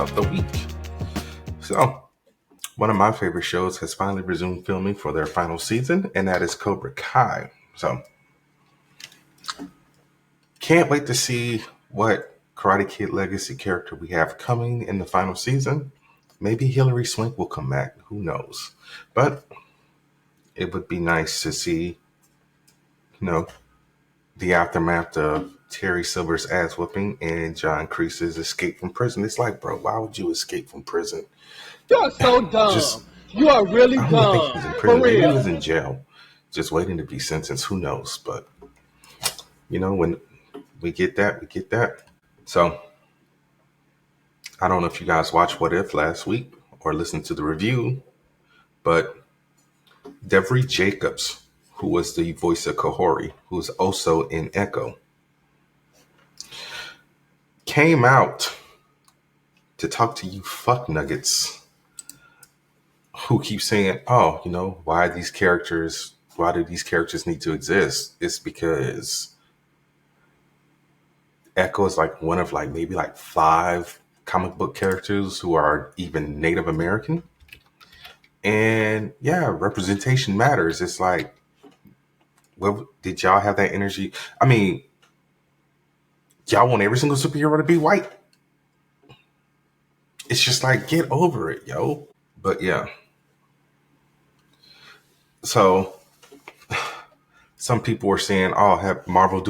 of the week. So, one of my favorite shows has finally resumed filming for their final season, and that is Cobra Kai. So, can't wait to see what Karate Kid legacy character we have coming in the final season. Maybe Hilary Swank will come back. Who knows? But it would be nice to see, the aftermath of Terry Silver's ass whooping and John Kreese's escape from prison. It's like, bro, why would you escape from prison? You are so dumb. You are really I don't dumb. think he was in prison. Maybe he was in jail, just waiting to be sentenced. Who knows? But when we get that, we get that. So I don't know if you guys watched What If last week or listened to the review, but Devery Jacobs, who was the voice of Kahori, who's also in Echo, came out to talk to you fuck nuggets who keep saying, why do these characters need to exist? It's because Echo is like one of maybe 5 comic book characters who are even Native American. And yeah, representation matters. It's like, well, did y'all have that energy? I mean, y'all want every single superhero to be white? It's just like, get over it, yo. But yeah. So some people were saying, have Marvel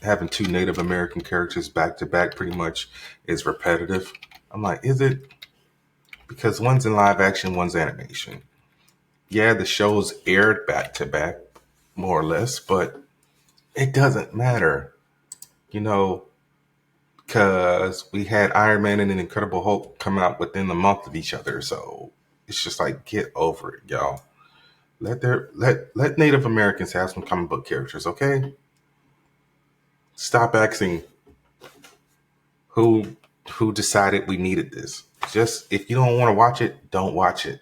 having 2 Native American characters back to back pretty much is repetitive. I'm like, is it? Because one's in live action, one's animation. Yeah, the shows aired back to back, more or less, but it doesn't matter, because we had Iron Man and an Incredible Hulk come out within a month of each other. So it's just like, get over it, y'all. Let Native Americans have some comic book characters, okay? Stop asking who decided we needed this. Just, if you don't want to watch it, don't watch it.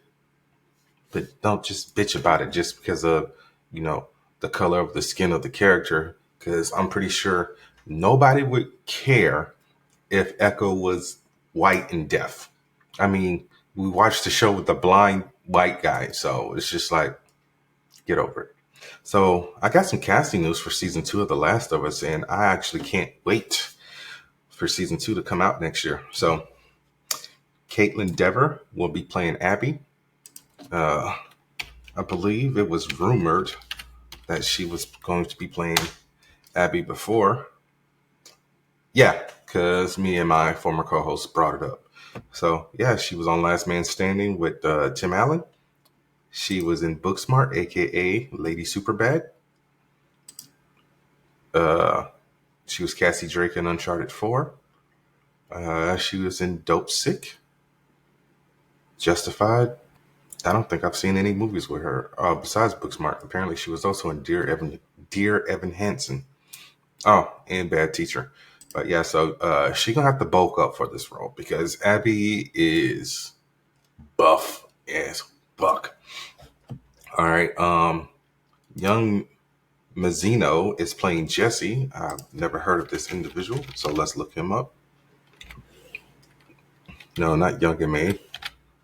But don't just bitch about it just because of, the color of the skin of the character. Because I'm pretty sure nobody would care if Echo was white and deaf. I mean, we watched the show with the blind white guy. So it's just like, get over it. So I got some casting news for season 2 of The Last of Us, and I actually can't wait for season 2 to come out next year. So Caitlin Dever will be playing Abby. I believe it was rumored that she was going to be playing Abby before. Yeah, because me and my former co-host brought it up. So yeah, she was on Last Man Standing with Tim Allen. She was in Booksmart, aka Lady Superbad. She was Cassie Drake in Uncharted 4. She was in Dope Sick. Justified. I don't think I've seen any movies with her besides Booksmart. Apparently, she was also in Dear Evan Hansen. Oh, and Bad Teacher. But yeah, so she's gonna have to bulk up for this role because Abby is buff as fuck. All right, young Mazzino is playing Jesse. I've never heard of this individual, so let's look him up. No, not Young and May.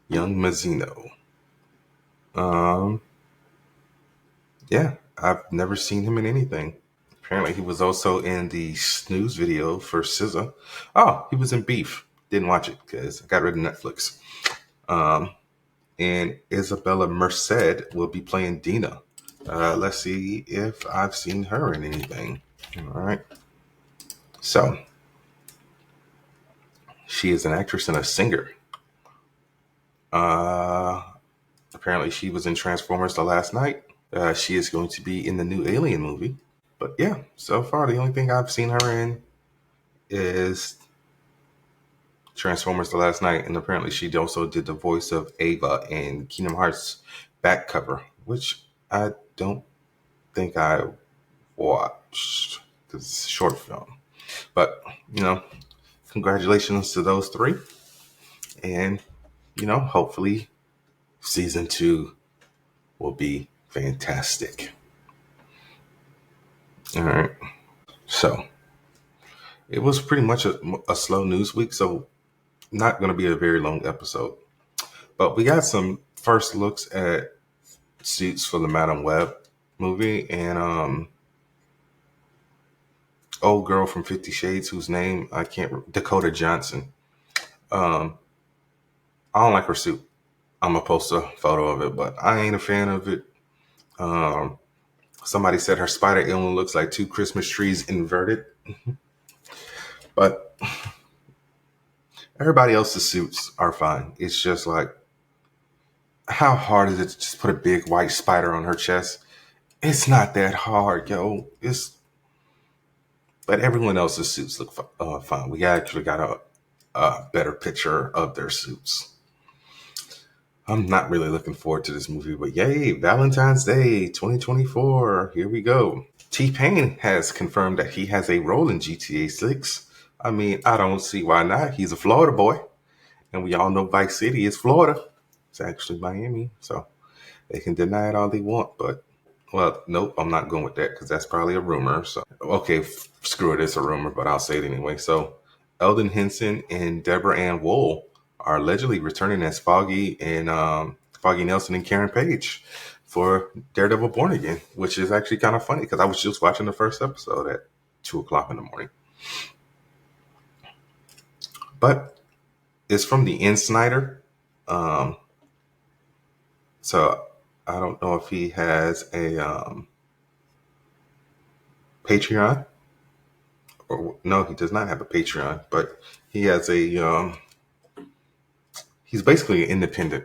Young Mazzino. Yeah, I've never seen him in anything. Apparently, he was also in the snooze video for SZA. Oh, he was in Beef. Didn't watch it because I got rid of Netflix. And Isabella Merced will be playing Dina. Let's see if I've seen her in anything. All right. So, she is an actress and a singer. Apparently, she was in Transformers The Last Night. She is going to be in the new Alien movie. But yeah, so far, the only thing I've seen her in is Transformers The Last Night. And apparently, she also did the voice of Ava in Kingdom Hearts back cover, which I don't think I watched because it's a short film. But, congratulations to those 3. And, hopefully season 2 will be fantastic. All right. So it was pretty much a slow news week. So Not going to be a very long episode, but we got some first looks at suits for the Madam Web movie, and old girl from 50 Shades, whose name I can't, Dakota Johnson. Um, I don't like her suit. I'm gonna post a photo of it, but I ain't a fan of it. Um, Somebody said her spider emblem looks like two Christmas trees inverted, but everybody else's suits are fine. It's just like, how hard is it to just put a big white spider on her chest? It's not that hard, yo. But everyone else's suits look fine. We actually got a better picture of their suits. I'm not really looking forward to this movie, but yay, Valentine's Day 2024. Here we go. T-Pain has confirmed that he has a role in GTA 6. I mean, I don't see why not. He's a Florida boy, and we all know Vice City is Florida. It's actually Miami, so they can deny it all they want, but well, nope, I'm not going with that because that's probably a rumor. So, okay, screw it, it's a rumor, but I'll say it anyway. So, Elden, Henson, and Deborah Ann Woll are allegedly returning as Foggy and Foggy Nelson and Karen Page for Daredevil Born Again, which is actually kind of funny because I was just watching the first episode at 2:00 in the morning. But it's from the N. Snyder. Um, so I don't know if he has a Patreon. Or, no, he does not have a Patreon, but he has a. He's basically an independent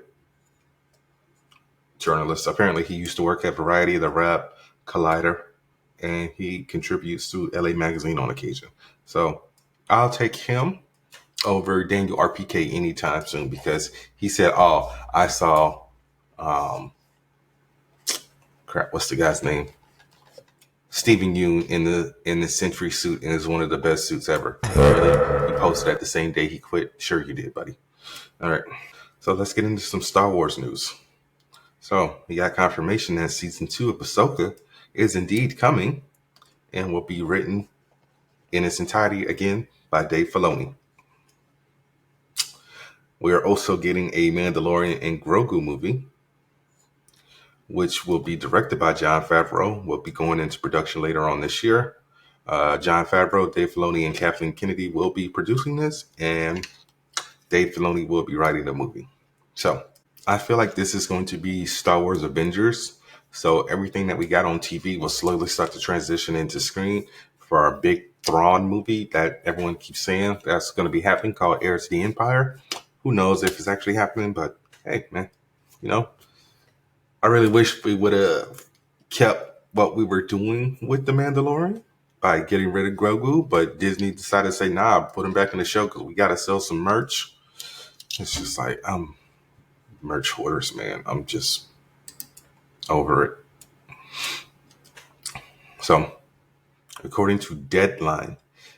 journalist. Apparently, he used to work at Variety, The Rap, Collider, and he contributes to LA Magazine on occasion. So I'll take him over Daniel RPK anytime soon because he said, "Oh, I saw, um, crap, what's the guy's name? Stephen Yeun in the Century suit, and is one of the best suits ever." Really? He posted that the same day he quit. Sure, you did, buddy. All right. So let's get into some Star Wars news. So we got confirmation that season 2 of Ahsoka is indeed coming and will be written in its entirety again by Dave Filoni. We are also getting a Mandalorian and Grogu movie, which will be directed by Jon Favreau. Will be going into production later on this year. Jon Favreau, Dave Filoni, and Kathleen Kennedy will be producing this, and Dave Filoni will be writing the movie. So I feel like this is going to be Star Wars Avengers. So everything that we got on TV will slowly start to transition into screen for our big Thrawn movie that everyone keeps saying that's going to be happening, called Heirs to the Empire. Who knows if it's actually happening, but hey, man, you know, I really wish we would have kept what we were doing with The Mandalorian by getting rid of Grogu, but Disney decided to say, nah, put him back in the show because we got to sell some merch. It's just like, merch hoarders, man. I'm just over it. So, according to Deadline,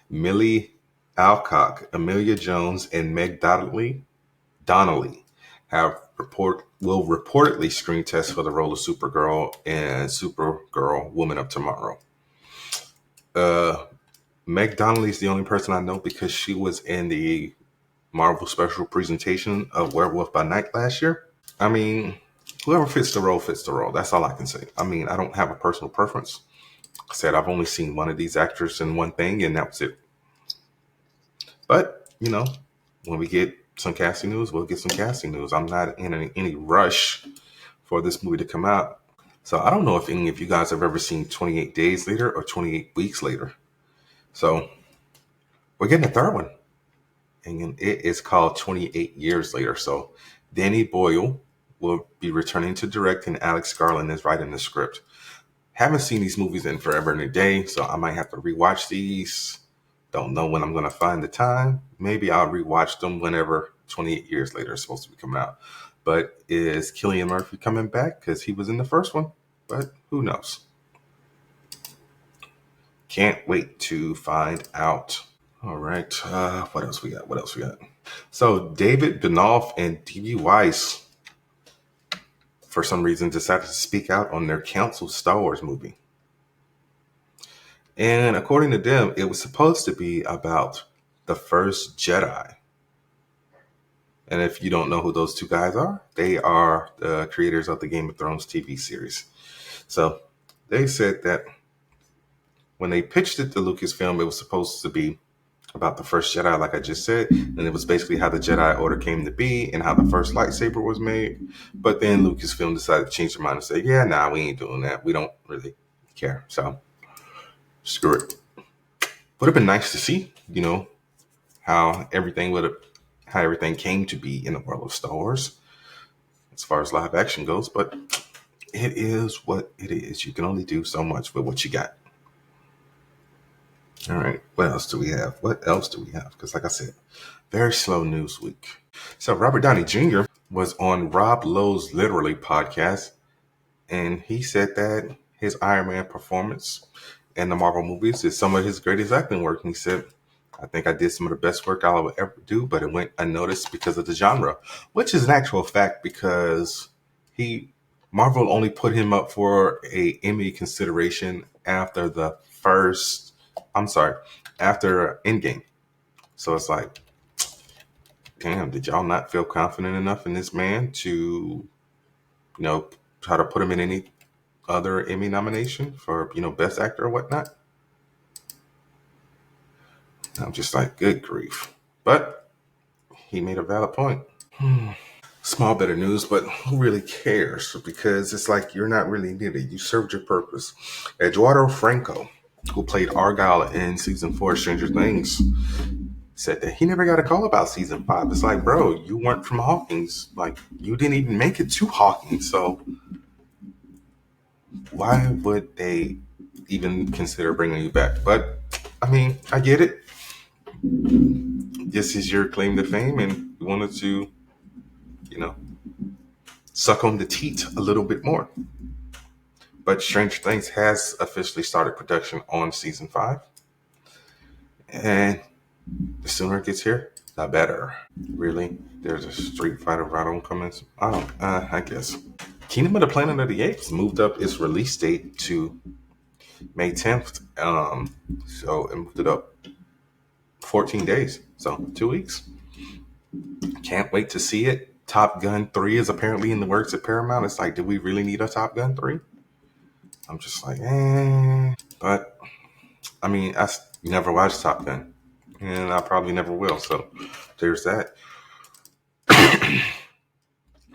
Millie Alcock, Amelia Jones, and Meg Donnelly will reportedly screen test for the role of Supergirl and Supergirl Woman of Tomorrow. Meg Donnelly is the only person I know because she was in the Marvel special presentation of Werewolf by Night last year. I mean, whoever fits the role fits the role. That's all I can say. I mean, I don't have a personal preference. I said I've only seen one of these actors in one thing, and that was it. But, you know, when we get some casting news, we'll get some casting news. I'm not in any rush for this movie to come out. So I don't know if any of you guys have ever seen 28 Days Later or 28 Weeks Later. So we're getting a third one. And it is called 28 Years Later. So Danny Boyle will be returning to direct, and Alex Garland is writing the script. Haven't seen these movies in forever and a day, so I might have to rewatch these. Don't know when I'm going to find the time. Maybe I'll rewatch them whenever 28 Years Later is supposed to be coming out. But is Cillian Murphy coming back? Because he was in the first one. But who knows? Can't wait to find out. All right. What else we got? So David Benoff and D.B. Weiss, for some reason, decided to speak out on their canceled Star Wars movie. And according to them, it was supposed to be about The First Jedi. And if you don't know who those two guys are, they are the creators of the Game of Thrones TV series. So they said that when they pitched it to Lucasfilm, it was supposed to be about the first Jedi, like I just said, and it was basically how the Jedi Order came to be and how the first lightsaber was made. But then Lucasfilm decided to change their mind and say, yeah, nah, we ain't doing that. We don't really care. So screw it. Would have been nice to see, how everything came to be in the world of Star Wars as far as live action goes, but it is what it is. You can only do so much with what you got. All right, what else do we have? Because like I said, very slow news week. So Robert Downey Jr. was on Rob Lowe's Literally podcast, and he said that his Iron Man performance in the Marvel movies is some of his greatest acting work. And he said, I think I did some of the best work I would ever do, but it went unnoticed because of the genre, which is an actual fact because Marvel only put him up for a Emmy consideration after after Endgame. So it's like, damn, did y'all not feel confident enough in this man to, try to put him in any other Emmy nomination for, best actor or whatnot? I'm just like, good grief. But he made a valid point. Small bit of news, but who really cares? Because it's like you're not really needed. You served your purpose. Eduardo Franco, who played Argyle in season 4 of Stranger Things, said that he never got a call about season 5. It's like, bro, you weren't from Hawkins. Like, you didn't even make it to Hawkins. So why would they even consider bringing you back? But, I mean, I get it. This is your claim to fame, and you wanted to, suck on the teat a little bit more. But Stranger Things has officially started production on season 5. And the sooner it gets here, the better. Really? There's a Street Fighter Ride coming? I guess. Kingdom of the Planet of the Apes moved up its release date to May 10th. So it moved it up 14 days. So 2 weeks. Can't wait to see it. Top Gun 3 is apparently in the works at Paramount. It's like, do we really need a Top Gun 3? I'm just like, But, I mean, I never watched Top Gun. And I probably never will. So there's that.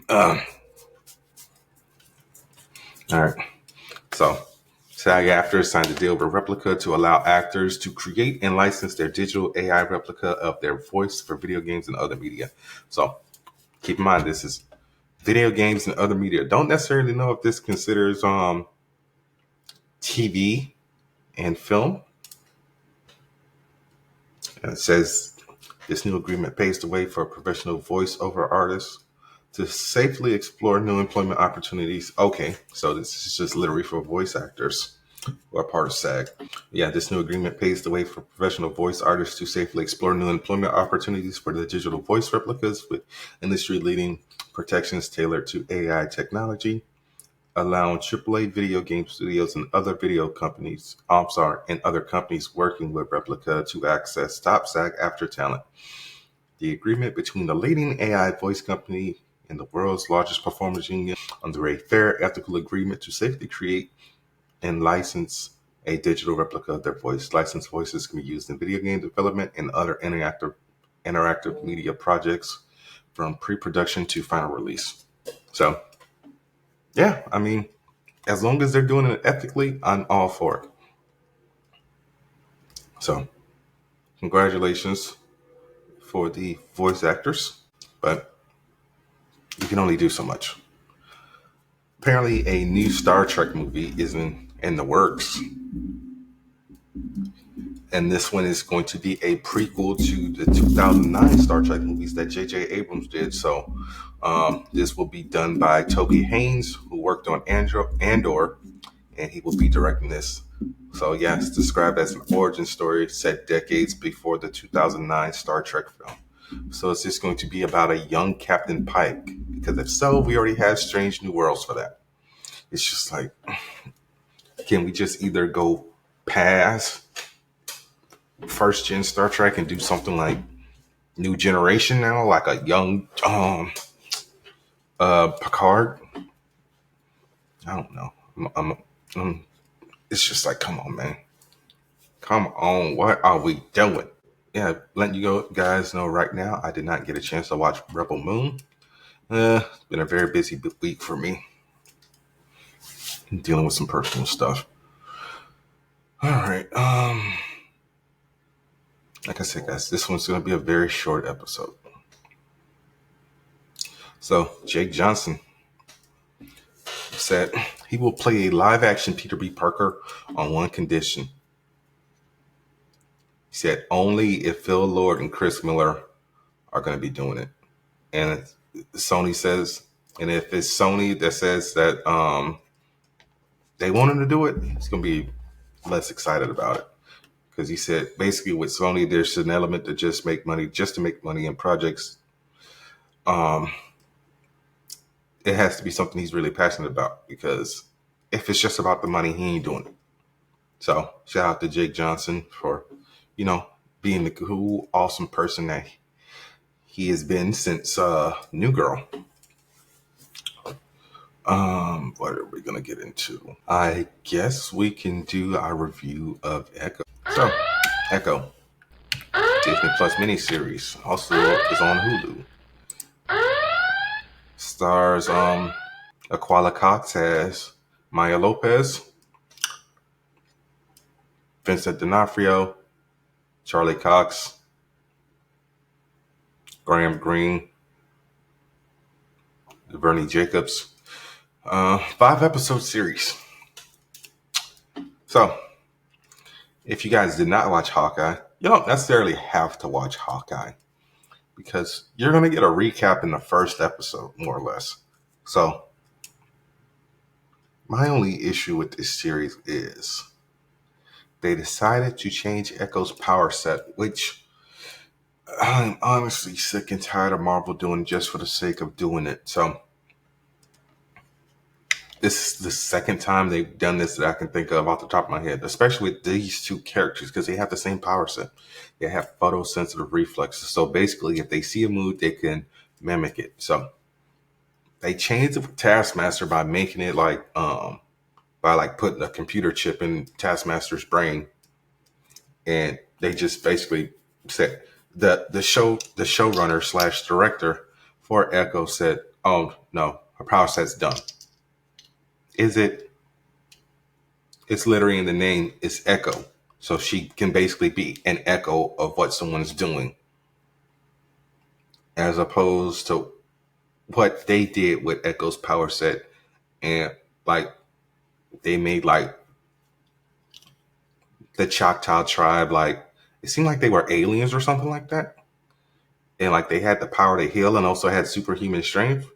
All right. So Sag-Aftra signed a deal with Replica to allow actors to create and license their digital AI replica of their voice for video games and other media. So keep in mind, this is video games and other media. Don't necessarily know if this considers TV and film. And it says this new agreement paves the way for professional voiceover artists to safely explore new employment opportunities. Okay, so this is just literally for voice actors who are part of SAG. Yeah, this new agreement paves the way for professional voice artists to safely explore new employment opportunities for the digital voice replicas with industry-leading protections tailored to AI technology, allowing AAA video game studios and other other companies working with Replica to access top Sag-Aftra talent. The agreement between the leading AI voice company and the world's largest performance union under a fair, ethical agreement to safely create and license a digital replica of their voice. Licensed voices can be used in video game development and other interactive media projects from pre-production to final release. So, yeah, I mean, as long as they're doing it ethically, I'm all for it. So, congratulations for the voice actors, but you can only do so much. Apparently, a new Star Trek movie is in the works. And this one is going to be a prequel to the 2009 Star Trek movies that J.J. Abrams did. So this will be done by Toby Haynes, who worked on Andor, and he will be directing this. So yeah, it's described as an origin story set decades before the 2009 Star Trek film. So it's just going to be about a young Captain Pike, because if so, we already have Strange New Worlds for that. It's just like, can we just either go past first gen Star Trek and do something like, new generation now, like a young Picard. I don't know. It's just like, come on, man. Come on, what are we doing? Yeah, letting you guys know right now, I did not get a chance to watch Rebel Moon. It's been a very busy week for me. I'm dealing with some personal stuff. All right. Like I said, guys, this one's going to be a very short episode. So, Jake Johnson said he will play a live-action Peter B. Parker on one condition. He said only if Phil Lord and Chris Miller are going to be doing it. And Sony says, and if it's Sony that says that they want him to do it, he's going to be less excited about it. Because he said basically with Sony, there's an element to just make money, just to make money in projects. It has to be something he's really passionate about, because if it's just about the money, he ain't doing it. So shout out to Jake Johnson for, being the cool, awesome person that he has been since New Girl. What are we gonna get into? I guess we can do our review of Echo. So, Echo, Disney Plus miniseries, also is on Hulu. Stars Aquila Cox as Maya Lopez, Vincent D'Onofrio, Charlie Cox, Graham Greene, Bernie Jacobs. 5-episode series. So, if you guys did not watch Hawkeye, you don't necessarily have to watch Hawkeye, because you're going to get a recap in the first episode, more or less. So, my only issue with this series is they decided to change Echo's power set, which I'm honestly sick and tired of Marvel doing just for the sake of doing it. So, this is the second time they've done this that I can think of off the top of my head, especially with these two characters, because they have the same power set. They have photosensitive reflexes. So basically, if they see a mood, they can mimic it. So they changed it with Taskmaster by making it by putting a computer chip in Taskmaster's brain. And they just basically said the showrunner / director for Echo said, oh no, her power set's done. It's literally in the name, it's Echo. So she can basically be an echo of what someone's doing, as opposed to what they did with Echo's power set. And they made the Choctaw tribe, it seemed like they were aliens or something like that. And they had the power to heal and also had superhuman strength.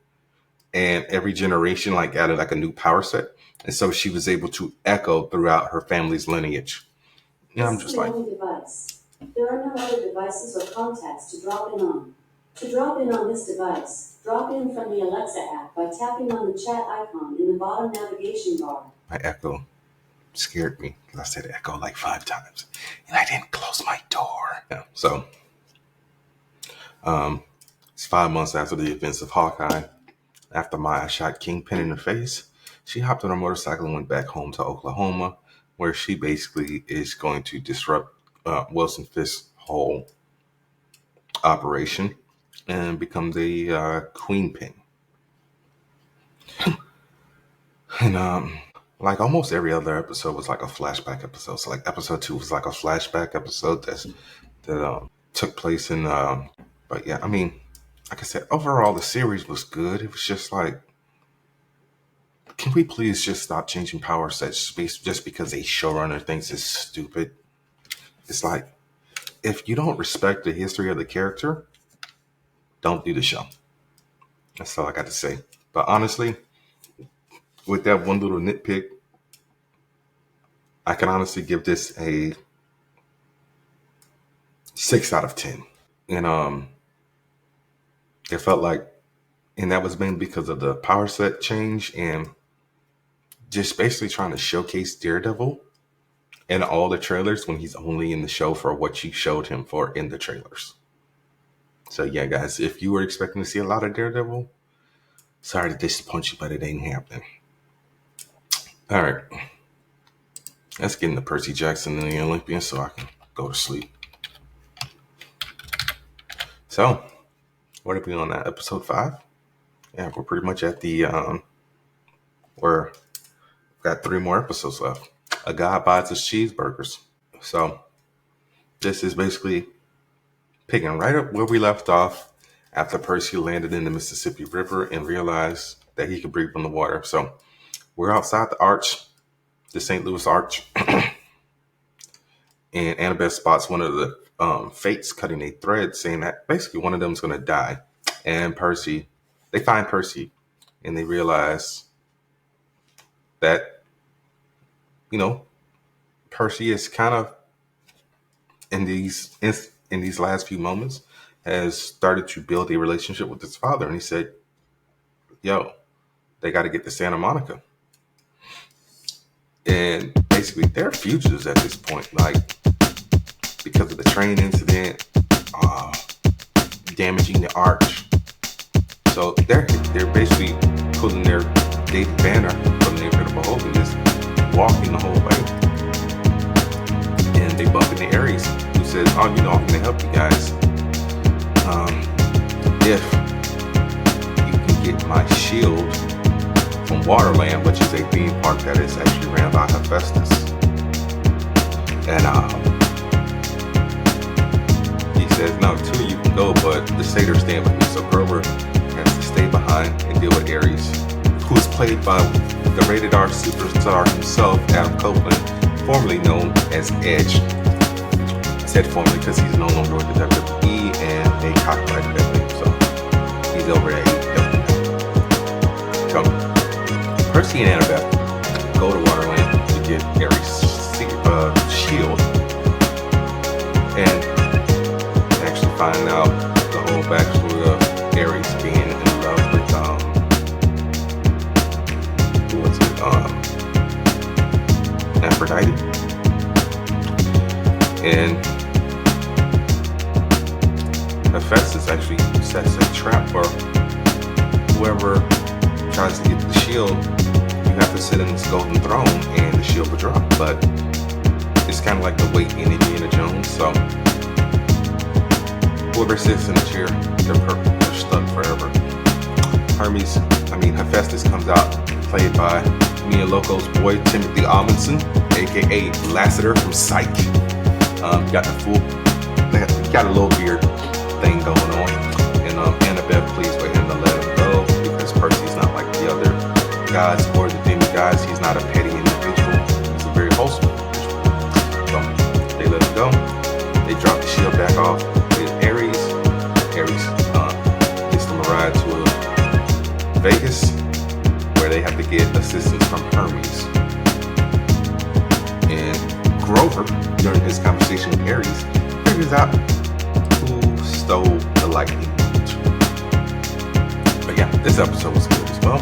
And every generation added a new power set. And so she was able to echo throughout her family's lineage. And I'm just like, device. There are no other devices or contacts to drop in on. To drop in on this device, drop in from the Alexa app by tapping on the chat icon in the bottom navigation bar. My echo scared me because I said echo 5 times and I didn't close my door. Yeah, so it's 5 months after the events of Hawkeye. After Maya shot Kingpin in the face, she hopped on her motorcycle and went back home to Oklahoma, where she basically is going to disrupt Wilson Fisk's whole operation and become the Queen Pin. And almost every other episode was a flashback episode. So episode 2 was a flashback episode that took place in. But yeah, I mean, like I said, overall the series was good. It was just can we please just stop changing power sets just because a showrunner thinks it's stupid? It's if you don't respect the history of the character, don't do the show. That's all I got to say. But honestly, with that one little nitpick, I can honestly give this a 6 out of 10. And it felt and that was mainly because of the power set change and just basically trying to showcase Daredevil in all the trailers when he's only in the show for what you showed him for in the trailers. So yeah, guys, if you were expecting to see a lot of Daredevil, sorry to disappoint you, but it ain't happening. All right, let's get into Percy Jackson and the Olympians so I can go to sleep. So, what are we on that? Episode 5? Yeah, we're pretty much at the we're got 3 more episodes left. A guy buys his cheeseburgers. So this is basically picking right up where we left off after Percy landed in the Mississippi River and realized that he could breathe on the water. So we're outside the arch, the St. Louis Arch, and Annabeth spots one of the fates cutting a thread, saying that basically one of them is going to die. And Percy, they find Percy, and they realize that, you know, Percy is kind of in these last few moments has started to build a relationship with his father. And he said, yo, they got to get to Santa Monica. And basically they're fugitives at this point, like because of the train incident, damaging the arch. So they're basically pulling their David Banner from the Incredible Hulk and just walking the whole way. And they bump into Ares, who says, oh, you know, I'm going to help you guys. If you can get my shield from Waterland, which is a theme park that is actually ran by Hephaestus. And he says, no, 2 of you can go, but the satyrs stand with me. So Grover has to stay behind and deal with Ares, who is played by the rated R superstar himself, Adam Copeland, formerly known as Edge. I said formerly because he's no longer with the WWE and they copyrighted that name, so he's over at AEW. So Percy and Annabeth go to Waterland to get Ares' shield and actually find out the whole backstory of Ares being in love with Aphrodite. And Hephaestus actually sets a trap for whoever tries to get the shield. You have to sit in this golden throne and the shield will drop. But it's kind of like the weight in Indiana Jones. So whoever sits in the chair, they're stuck forever. Hephaestus comes out, played by Mia Loco's boy Timothy Amundsen, aka Lassiter from Psych. Got a little beard thing going on, and Annabeth pleads for him to let him go because Percy's not like the other gods or the demigods. He's not a petty individual. He's a very wholesome individual. So they let him go. They drop the shield back off with Ares. Ares gets them a ride to Vegas, where they have to get assistance from Hermes. And Grover, during his conversation with Ares, figures out who stole the lightning bolt. But yeah, this episode was good as well.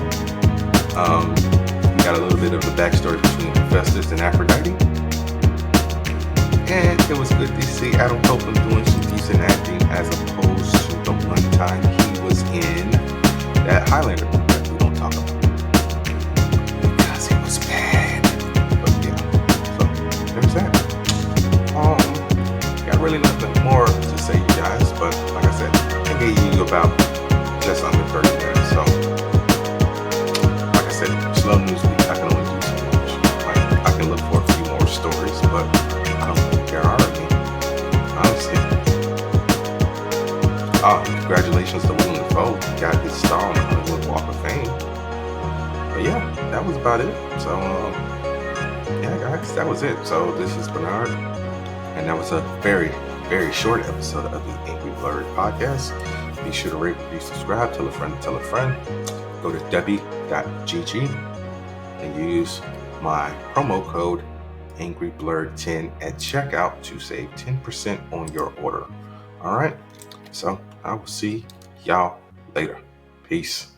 We got a little bit of the backstory between Hephaestus and Aphrodite. And it was good to see Adam Copeland doing some decent acting as opposed to the one time he was in that Highlander that we don't talk about. Because it was bad. But yeah, so there's that. Got really nothing more to say, you guys, but like I said, I gave you about just under 30 minutes. So, like I said, slow news week, I can only do so much. Like, I can look for a few more stories, but I don't think there are any, honestly. Congratulations to Willem Dafoe. He got his star on the Hollywood Walk of Fame. But yeah, that was about it. So, yeah, guys, that was it. So, this is Bernard. And that was a very, very short episode of the Angry Blerd podcast. Be sure to rate, review, subscribe, tell a friend, tell a friend. Go to debbie.gg and use my promo code AngryBlerd10 at checkout to save 10% on your order. All right. So I will see y'all later. Peace.